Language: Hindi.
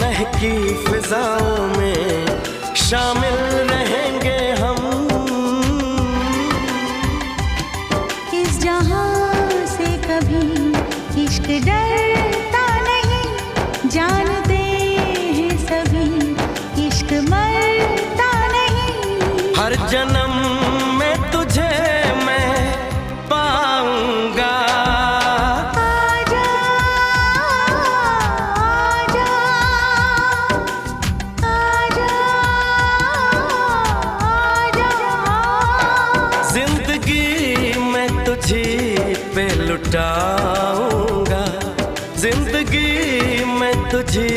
महकी फिजाओं में शामिल रहेंगे हम। इस जहां से कभी इश्क डरता नहीं, जानते हैं सभी इश्क मरता नहीं। हर जन्म में तुझे मैं पाऊंगा। आजा आजा आजा आजा, जिंदगी मैं तुझी पे लुटाऊंगा, जिंदगी मैं तुझी